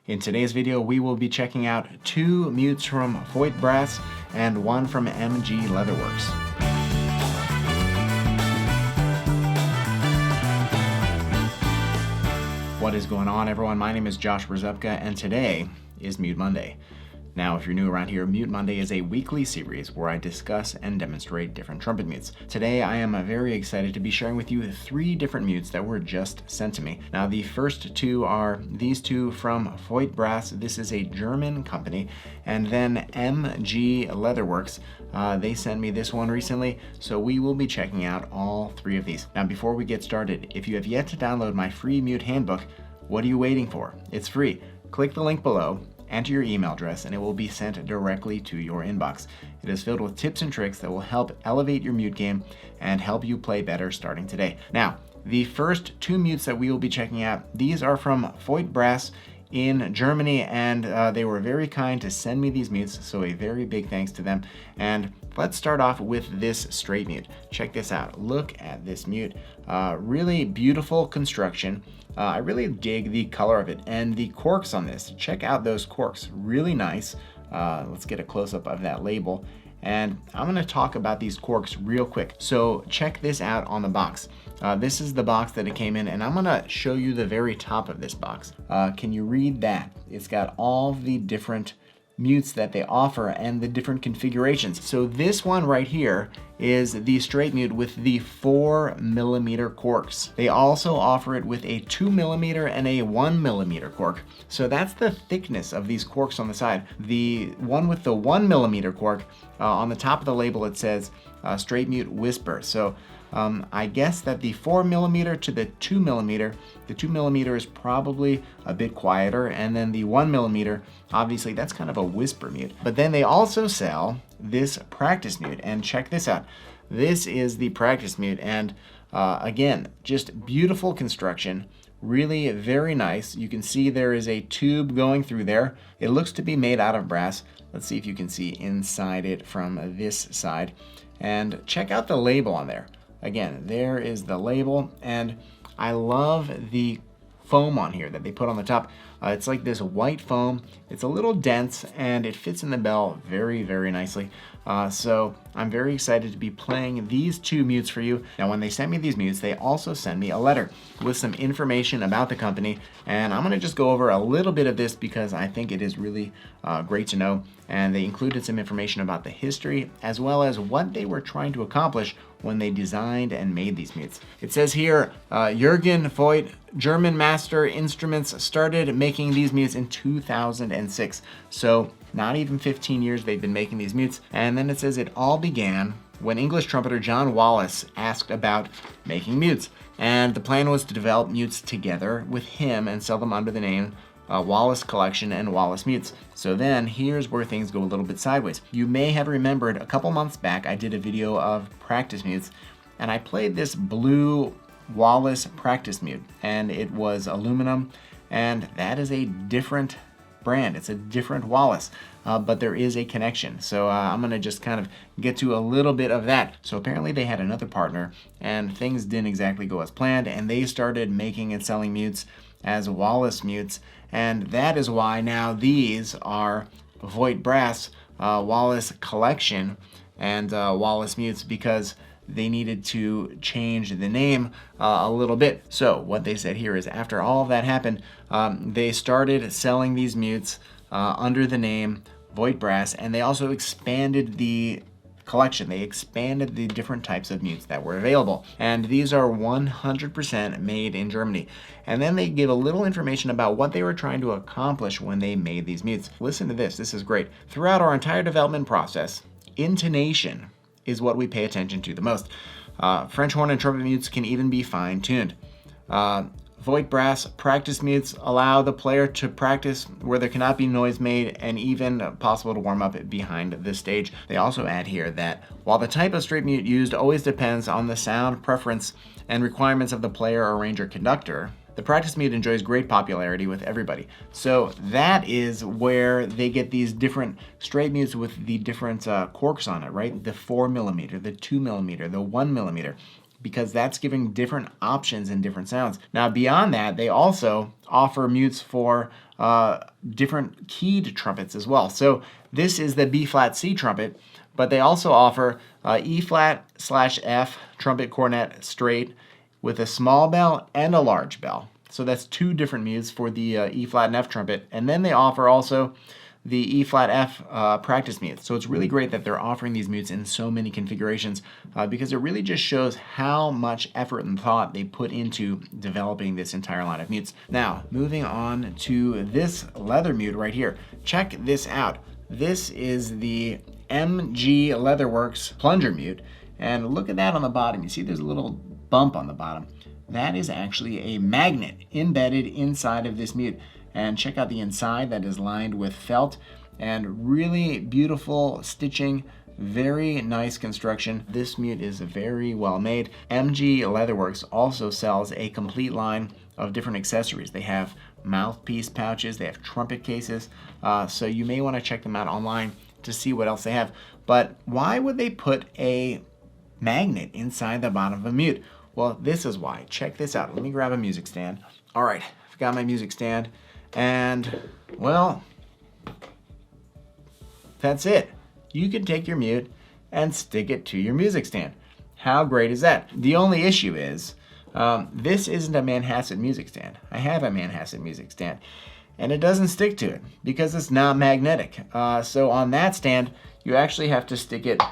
In today's video, we will be checking out 2 mutes from Voigt Brass and 1 from MG Leatherworks. What is going on, everyone? My name is Josh Rzepka, and today is Mute Monday. Now, if you're new around here, Mute Monday is a weekly series where I discuss and demonstrate different trumpet mutes. Today, I am very excited to be sharing with you 3 different mutes that were just sent to me. Now, the first 2 are these 2 from Voigt Brass. This is a German company. And then MG Leatherworks. They sent me this one recently, so we will be checking out all 3 of these. Now, before we get started, if you have yet to download my free mute handbook, what are you waiting for? It's free. Click the link below, enter your email address, and it will be sent directly to your inbox. It is filled with tips and tricks that will help elevate your mute game and help you play better starting today. Now, the first 2 mutes that we will be checking out, these are from Voigt Brass in Germany, and they were very kind to send me these mutes, so a very big thanks to them. And let's start off with this straight mute. Check this out. Look at this mute. Really beautiful construction. I really dig the color of it, and the corks on this. Check out those corks, really nice. Let's get a close-up of that label, and I'm going to talk about these corks real quick. So check this out on the box. This is the box that it came in, and I'm going to show you the very top of this box. Can you read that? It's got all the different mutes that they offer and the different configurations. So this one right here is the straight mute with the 4mm corks. They also offer it with a 2mm and a 1mm cork. So that's the thickness of these corks on the side. The one with the 1mm cork, on the top of the label it says straight mute whisper. So I guess that the 4mm to the 2mm is probably a bit quieter, and then the 1mm, obviously that's kind of a whisper mute. But then they also sell this practice mute, and check this out. This is the practice mute, and again, just beautiful construction, really very nice. You can see there is a tube going through there. It looks to be made out of brass. Let's see if you can see inside it from this side, and check out the label on there. Again, there is the label, and I love the foam on here that they put on the top. It's like this white foam. It's a little dense, and it fits in the bell very, very nicely. So I'm very excited to be playing these 2 mutes for you. Now, when they sent me these mutes, they also sent me a letter with some information about the company, and I'm gonna just go over a little bit of this because I think it is really great to know. And they included some information about the history as well as what they were trying to accomplish when they designed and made these mutes. It says here, Jürgen Voigt, German Master Instruments, started making these mutes in 2006. So not even 15 years they've been making these mutes. And then it says it all began when English trumpeter John Wallace asked about making mutes. And the plan was to develop mutes together with him and sell them under the name Wallace Collection and Wallace Mutes. So then here's where things go a little bit sideways. You may have remembered a couple months back I did a video of practice mutes, and I played this blue Wallace practice mute, and it was aluminum, and that is a different brand. It's a different Wallace, but there is a connection. So I'm gonna just kind of get to a little bit of that. So apparently they had another partner, and things didn't exactly go as planned, and they started making and selling mutes as Wallace mutes, and that is why now these are Voigt Brass Wallace Collection and Wallace mutes, because they needed to change the name a little bit. So what they said here is after all of that happened, they started selling these mutes under the name Voigt Brass, and they also expanded the collection. They expanded the different types of mutes that were available, and these are 100% made in Germany. And then they give a little information about what they were trying to accomplish when they made these mutes. Listen to this. This is great. Throughout our entire development process, intonation is what we pay attention to the most. French horn and trumpet mutes can even be fine-tuned. Voigt Brass practice mutes allow the player to practice where there cannot be noise made, and even possible to warm up behind the stage. They also add here that while the type of straight mute used always depends on the sound preference and requirements of the player, arranger, conductor, the practice mute enjoys great popularity with everybody. So that is where they get these different straight mutes with the different corks on it, right? The 4mm, the 2mm, the 1mm. because that's giving different options and different sounds. Now beyond that, they also offer mutes for different keyed trumpets as well. So this is the B flat C trumpet, but they also offer E flat / F trumpet cornet straight with a small bell and a large bell. So that's two different mutes for the E flat and F trumpet. And then they offer also the E flat F practice mutes. So it's really great that they're offering these mutes in so many configurations because it really just shows how much effort and thought they put into developing this entire line of mutes. Now, moving on to this leather mute right here. Check this out. This is the MG Leatherworks Plunger mute. And look at that on the bottom. You see there's a little bump on the bottom. That is actually a magnet embedded inside of this mute. And check out the inside, that is lined with felt and really beautiful stitching, very nice construction. This mute is very well made. MG Leatherworks also sells a complete line of different accessories. They have mouthpiece pouches, they have trumpet cases, so you may want to check them out online to see what else they have. But why would they put a magnet inside the bottom of a mute? Well, this is why. Check this out. Let me grab a music stand. All right, I've got my music stand. And, well, that's it. You can take your mute and stick it to your music stand. How great is that? The only issue is, this isn't a Manhasset music stand. I have a Manhasset music stand, and it doesn't stick to it because it's not magnetic. So on that stand, you actually have to stick it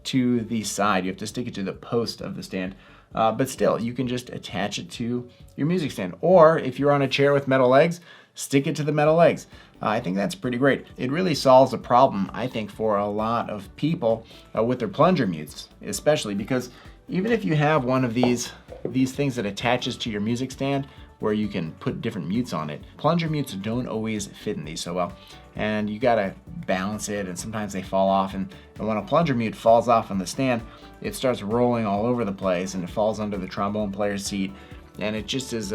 to the side. You have to stick it to the post of the stand. But still, you can just attach it to your music stand. Or if you're on a chair with metal legs, stick it to the metal legs. I think that's pretty great. It really solves a problem, I think, for a lot of people with their plunger mutes, especially because even if you have one of these things that attaches to your music stand where you can put different mutes on it, plunger mutes don't always fit in these so well. And you gotta balance it, and sometimes they fall off. And when a plunger mute falls off on the stand, it starts rolling all over the place and it falls under the trombone player's seat. And it just is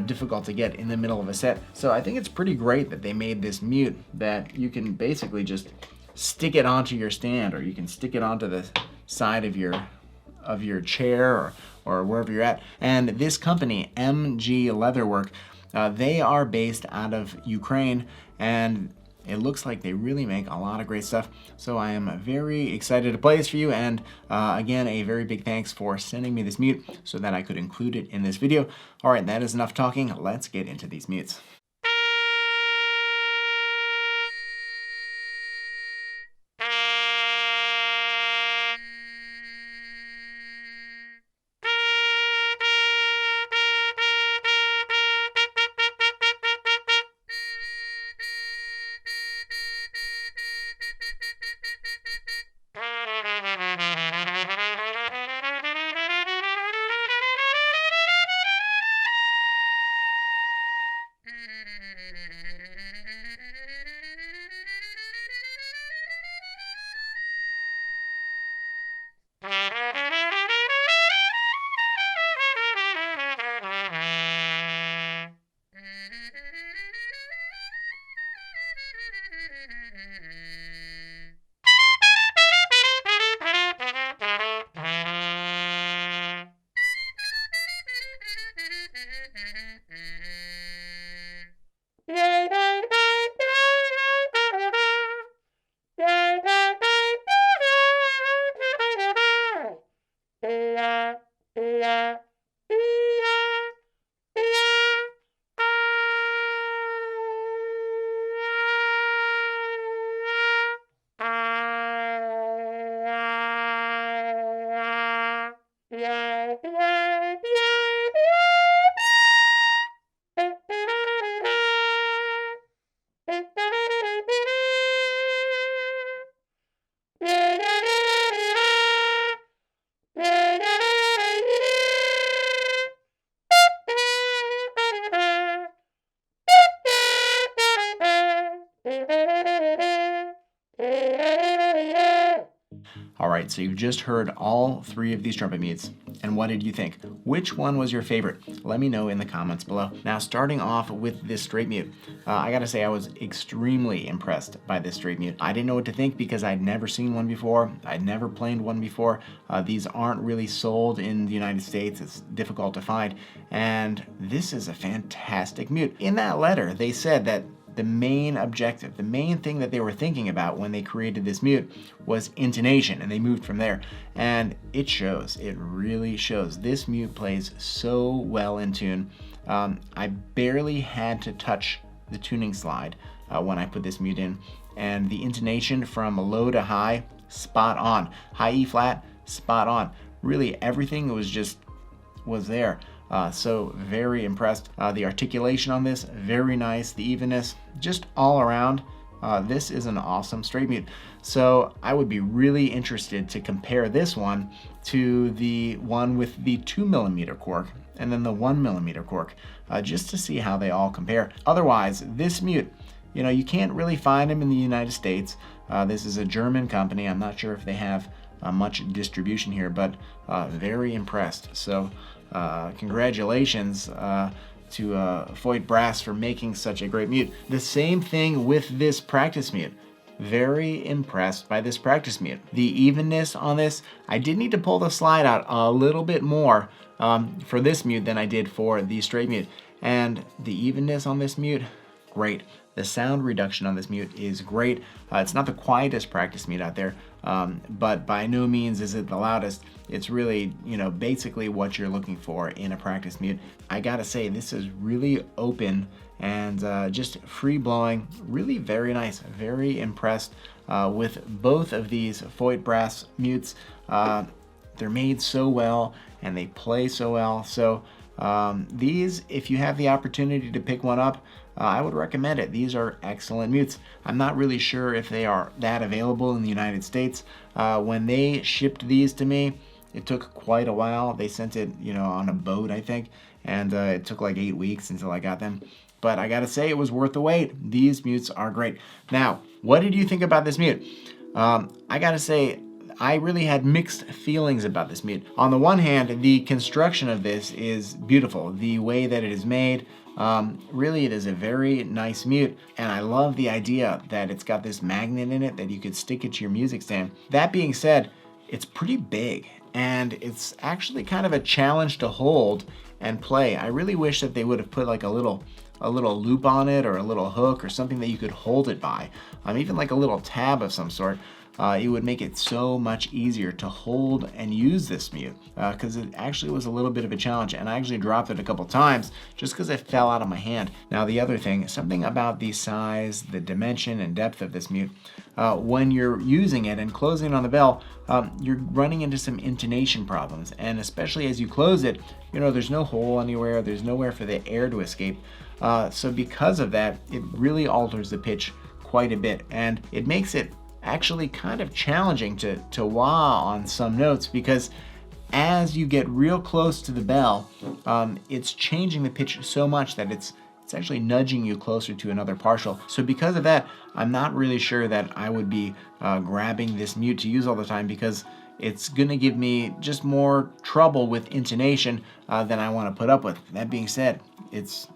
difficult to get in the middle of a set. So I think it's pretty great that they made this mute that you can basically just stick it onto your stand, or you can stick it onto the side of your chair or wherever you're at. And this company, MG Leatherwork, they are based out of Ukraine, and it looks like they really make a lot of great stuff. So I am very excited to play this for you. And again, a very big thanks for sending me this mute so that I could include it in this video. All right, that is enough talking. Let's get into these mutes. All right, so you've just heard all 3 of these trumpet mutes, and what did you think? Which one was your favorite? Let me know in the comments below. Now, starting off with this straight mute, I gotta say I was extremely impressed by this straight mute. I didn't know what to think because I'd never seen one before. I'd never played one before. These aren't really sold in the United States. It's difficult to find, and this is a fantastic mute. In that letter, they said that the main objective, the main thing that they were thinking about when they created this mute was intonation, and they moved from there. And it shows, it really shows. This mute plays so well in tune. I barely had to touch the tuning slide when I put this mute in, and the intonation from low to high, spot on. High E flat, spot on. Really everything was there. So very impressed. The articulation on this, very nice. The evenness, just all around. This is an awesome straight mute. So I would be really interested to compare this one to the one with the 2mm cork and then the 1mm cork, just to see how they all compare. Otherwise, this mute, you know, you can't really find them in the United States. This is a German company. I'm not sure if they have much distribution here, but very impressed. So congratulations to Voigt Brass for making such a great mute. The same thing with this practice mute. Very impressed by this practice mute. The evenness on this, I did need to pull the slide out a little bit more for this mute than I did for the straight mute. And the evenness on this mute, great. The sound reduction on this mute is great. It's not the quietest practice mute out there, but by no means is it the loudest. It's really, you know, basically what you're looking for in a practice mute. I gotta say, this is really open and just free blowing, really very nice. Very impressed with both of these Voigt Brass mutes. They're made so well and they play so well. So these, if you have the opportunity to pick one up, I would recommend it. These are excellent mutes. I'm not really sure if they are that available in the United States. When they shipped these to me, it took quite a while. They sent it, you know, on a boat, I think, and it took like 8 weeks until I got them. But I gotta say, it was worth the wait. These mutes are great. Now, what did you think about this mute? I gotta say, I really had mixed feelings about this mute. On the one hand, the construction of this is beautiful. The way that it is made, really it is a very nice mute, and I love the idea that it's got this magnet in it that you could stick it to your music stand. That being said, it's pretty big, and it's actually kind of a challenge to hold and play. I really wish that they would have put like a little loop on it, or a little hook or something that you could hold it by, even like a little tab of some sort. It would make it so much easier to hold and use this mute, because it actually was a little bit of a challenge, and I actually dropped it a couple times just because it fell out of my hand. Now, the other thing, something about the size, the dimension and depth of this mute, when you're using it and closing it on the bell, you're running into some intonation problems, and especially as you close it, you know, there's no hole anywhere, there's nowhere for the air to escape. So because of that, it really alters the pitch quite a bit, and it makes it actually kind of challenging to wah on some notes, because as you get real close to the bell, it's changing the pitch so much that it's actually nudging you closer to another partial. So because of that, I'm not really sure that I would be grabbing this mute to use all the time, because it's gonna give me just more trouble with intonation than I want to put up with. That being said, it's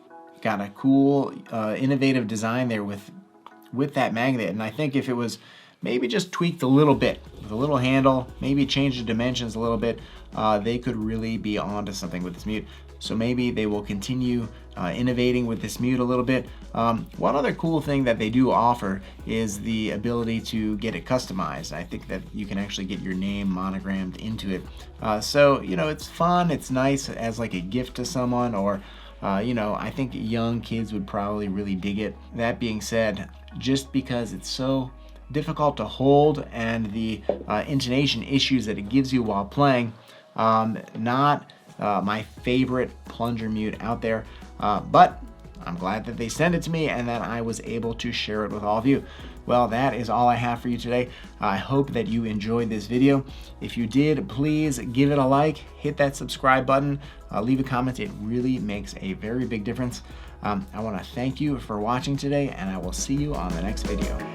got a cool, innovative design there with that magnet, and I think if it was maybe just tweaked a little bit with a little handle, maybe change the dimensions a little bit, they could really be onto something with this mute. So maybe they will continue innovating with this mute a little bit. One other cool thing that they do offer is the ability to get it customized. I think that you can actually get your name monogrammed into it. So, you know, it's fun, it's nice as like a gift to someone, or you know, I think young kids would probably really dig it. That being said, just because it's so difficult to hold and the intonation issues that it gives you while playing, not my favorite plunger mute out there, but I'm glad that they sent it to me and that I was able to share it with all of you. Well, that is all I have for you today. I hope that you enjoyed this video. If you did, please give it a like, hit that subscribe button, leave a comment. It really makes a very big difference. I want to thank you for watching today, and I will see you on the next video.